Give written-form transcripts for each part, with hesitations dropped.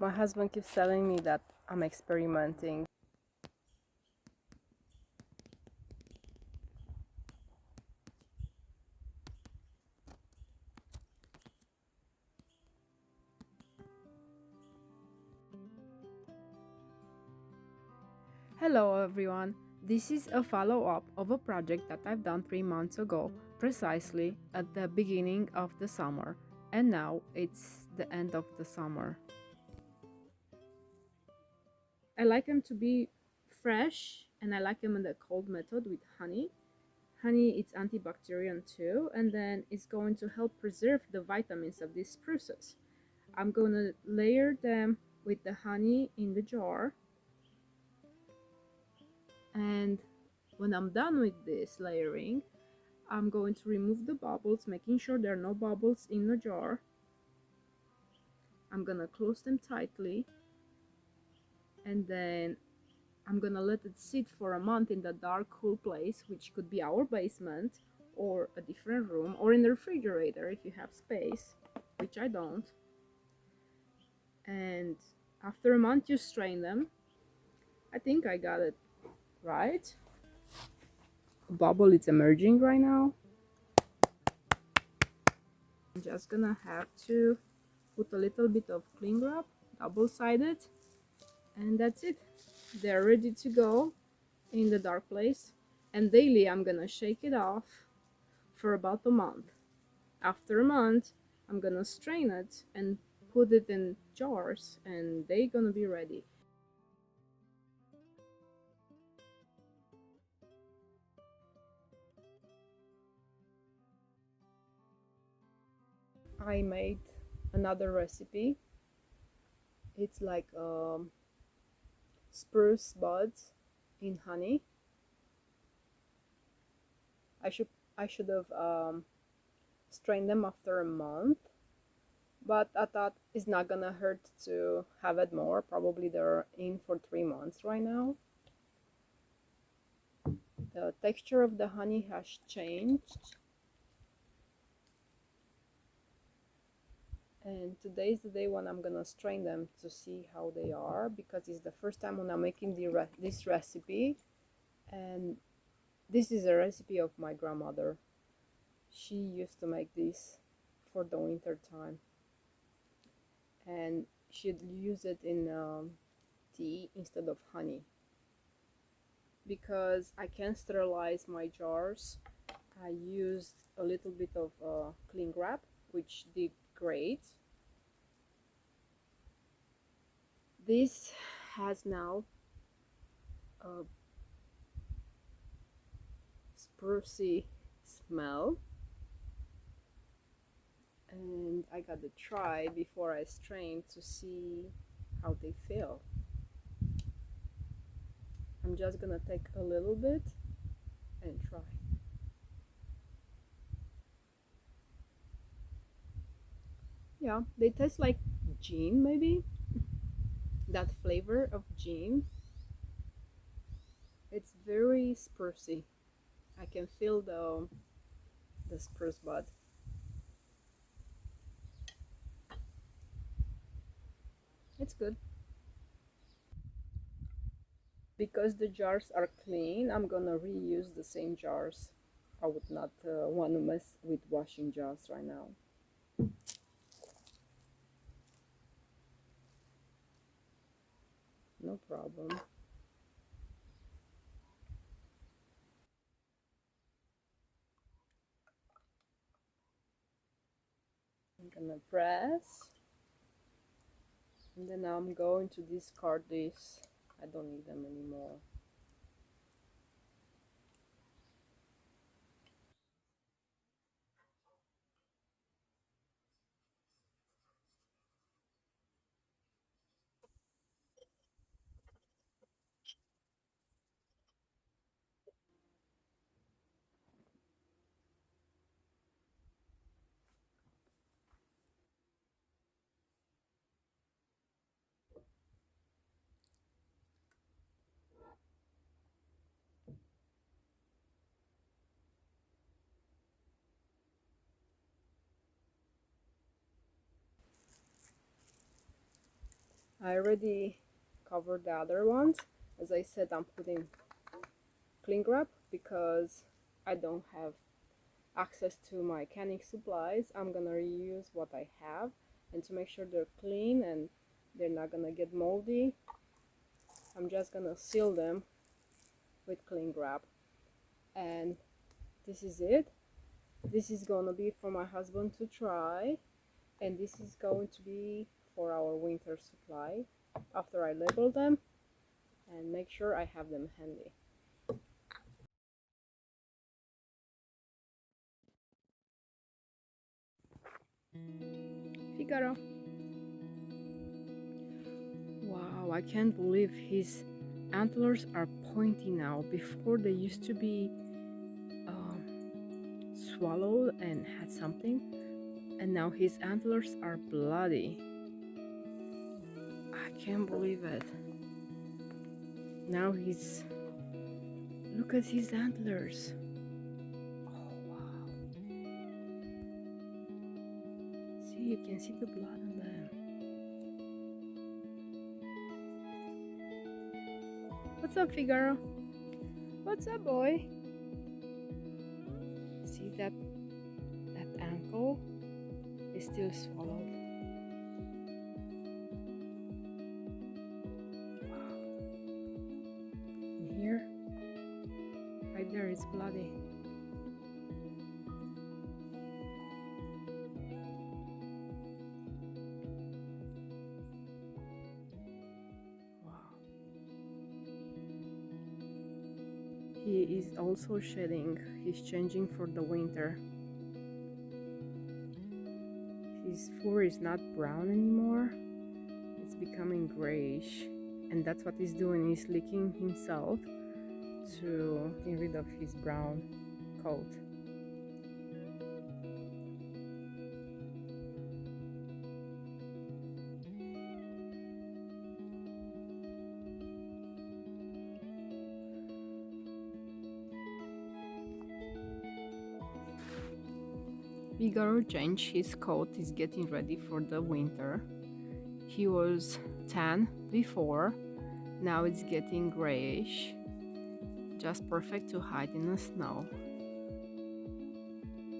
My husband keeps telling me that I'm experimenting. Hello everyone, this is a follow-up of a project that I've done 3 months ago, precisely at the beginning of the summer, and now it's the end of the summer. I like them to be fresh, and I like them in the cold method with honey. Honey is antibacterial too, and then it's going to help preserve the vitamins of these spruces. I'm going to layer them with the honey in the jar, and when I'm done with this layering, I'm going to remove the bubbles, making sure there are no bubbles in the jar. I'm gonna close them tightly, and then I'm gonna let it sit for a month in the dark, cool place, which could be our basement or a different room or in the refrigerator if you have space, which I don't. And after a month, you strain them. I think I got it right. A bubble is emerging right now. I'm just gonna have to put a little bit of cling wrap, double-sided, and that's it. They're ready to go in the dark place, and daily I'm gonna shake it off for about a month. After a month, I'm gonna strain it and put it in jars, and they're gonna be ready. I made another recipe. It's like spruce buds in honey. I should I should have strained them after a month, but I thought it's not gonna hurt to have it more. Probably they're in for 3 months right now. The texture of the honey has changed, and today is the day when I'm gonna strain them to see how they are, because it's the first time when I'm making this recipe, and this is a recipe of my grandmother. She used to make this for the winter time, and she'd use it in tea instead of honey. Because I can't sterilize my jars, I used a little bit of cling wrap, which did great. This has now a sprucey smell, and I gotta try before I strain to see how they feel. I'm just gonna take a little bit and try. Yeah, they taste like gin, maybe. That flavor of gin. It's very sprucey. I can feel the spruce bud. It's good. Because the jars are clean, I'm gonna reuse the same jars. I would not want to mess with washing jars right now. No problem. I'm gonna press, and then I'm going to discard this. I don't need them anymore. I already covered the other ones. As I said, I'm putting cling wrap because I don't have access to my canning supplies. I'm gonna reuse what I have, and to make sure they're clean and they're not gonna get moldy, I'm just gonna seal them with cling wrap. And this is it. This is gonna be for my husband to try, and this is going to be for our winter supply after I label them and make sure I have them handy. Figaro. Wow, I can't believe his antlers are pointy now. Before they used to be swallowed and had something, and now his antlers are bloody. I can't believe it. Now he's... look at his antlers. Oh wow. See, you can see the blood on them. What's up, Figaro? What's up, boy? See that ankle is still swallowed. Wow. And here, right there, it's bloody. Wow. He is also shedding. He's changing for the winter. His fur is not brown anymore. It's becoming grayish, and that's what he's doing. He's licking himself to get rid of his brown coat. Figaro changed his coat. He's getting ready for the winter. He was tan before, now it's getting grayish, just perfect to hide in the snow.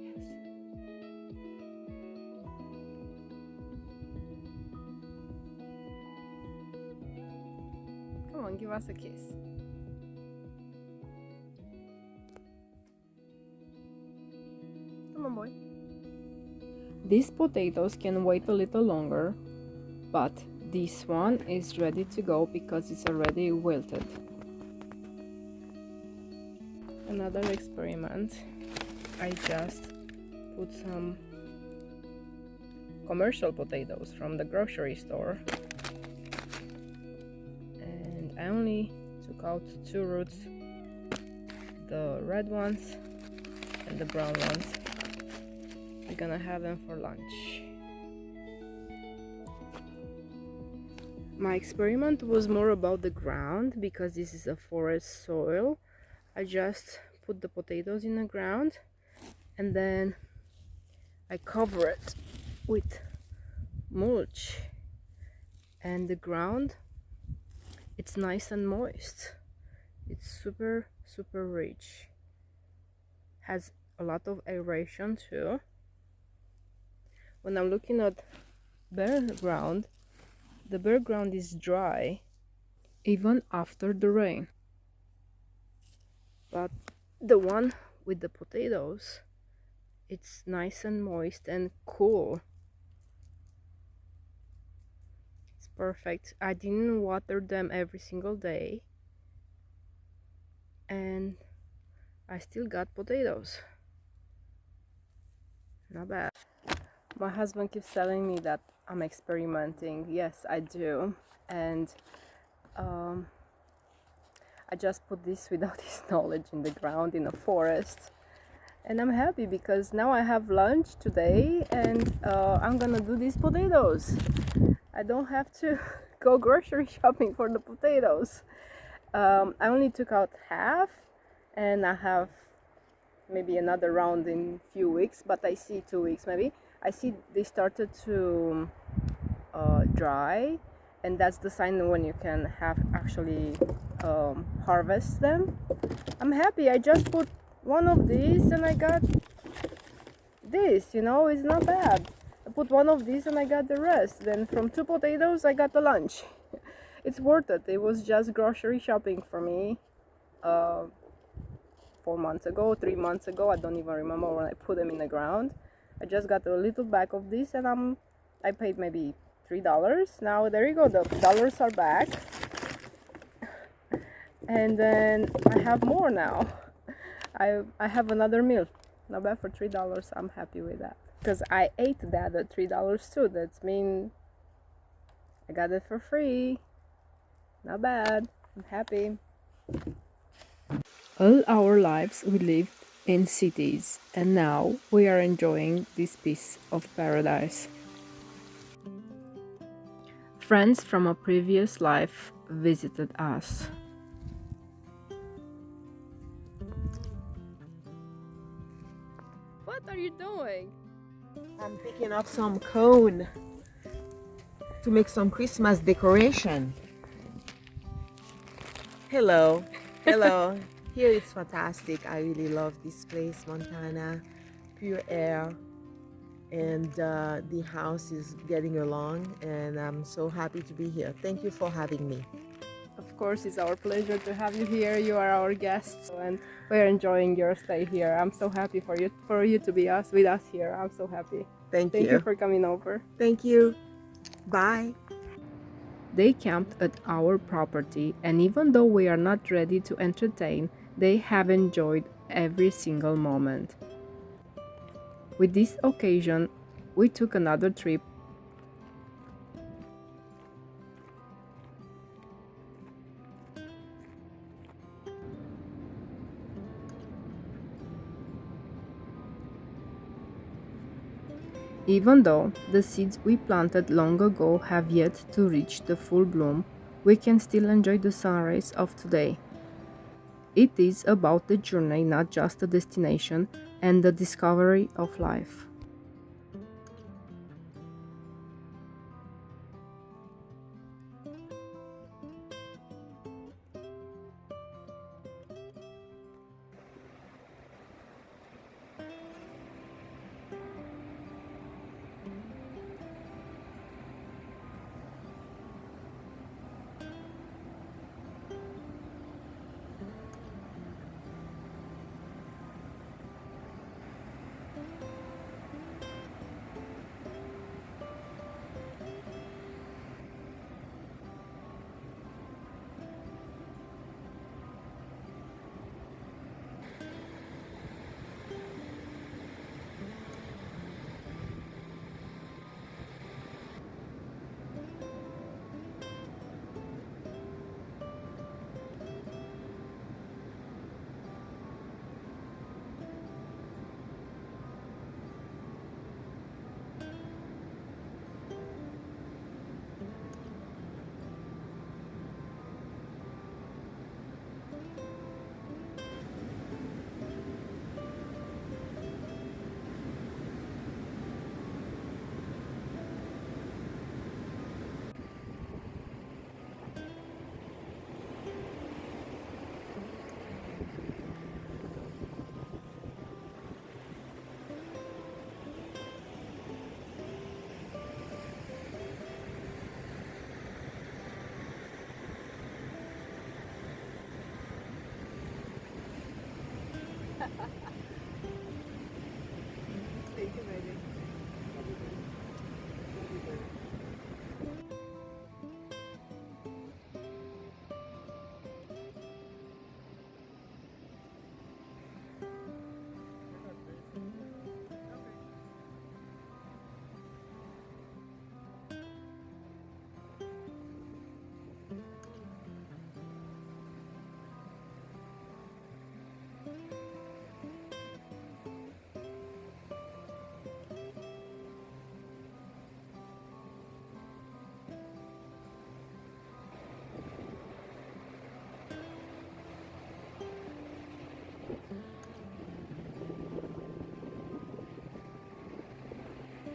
Yes. Come on, give us a kiss. Come on, boy. These potatoes can wait a little longer, but this one is ready to go because it's already wilted. Another experiment. I just put some commercial potatoes from the grocery store, and I only took out 2 roots, the red ones and the brown ones. We're gonna have them for lunch. My experiment was more about the ground because this is a forest soil. I just put the potatoes in the ground and then I cover it with mulch, and the ground, it's nice and moist. It's super rich, has a lot of aeration too. When I'm looking at bare ground, the bare ground is dry even after the rain, but the one with the potatoes, it's nice and moist and cool. It's perfect. I didn't water them every single day, and I still got potatoes. Not bad. My husband keeps telling me that I'm experimenting. Yes, I do. And I just put this without his knowledge in the ground in a forest. And I'm happy because now I have lunch today, and I'm gonna do these potatoes. I don't have to go grocery shopping for the potatoes. I only took out half, and I have maybe another round in few weeks, but I see 2 weeks maybe. I see they started to dry, and that's the sign when you can have actually harvest them. I'm happy. I just put one of these and I got this, you know, it's not bad. I put one of these and I got the rest. Then from 2 potatoes I got the lunch. It's worth it. It was just grocery shopping for me 4 months ago, 3 months ago. I don't even remember when I put them in the ground. I just got a little bag of this and I paid maybe $3. Now there you go, the dollars are back. And then I have more now. I have another meal. Not bad for $3. I'm happy with that. Because I ate that at $3 too. That's mean I got it for free. Not bad. I'm happy. All our lives we lived in cities, and now we are enjoying this piece of paradise. Friends from a previous life visited us. What are you doing? I'm picking up some cone to make some Christmas decoration. Hello, hello. Here it's fantastic. I really love this place, Montana. Pure air, and the house is getting along, and I'm so happy to be here. Thank you for having me. Of course, it's our pleasure to have you here. You are our guests, and we're enjoying your stay here. I'm so happy for you to be with us here. I'm so happy. Thank Thank you for coming over. Thank you. Bye. They camped at our property, and even though we are not ready to entertain, they have enjoyed every single moment. With this occasion, we took another trip. Even though the seeds we planted long ago have yet to reach the full bloom, we can still enjoy the sunrays of today. It is about the journey, not just the destination, and the discovery of life. Thank you, baby.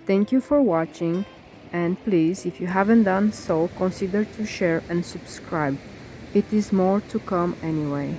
Thank you for watching. And please, if you haven't done so, consider to share and subscribe. It is more to come anyway.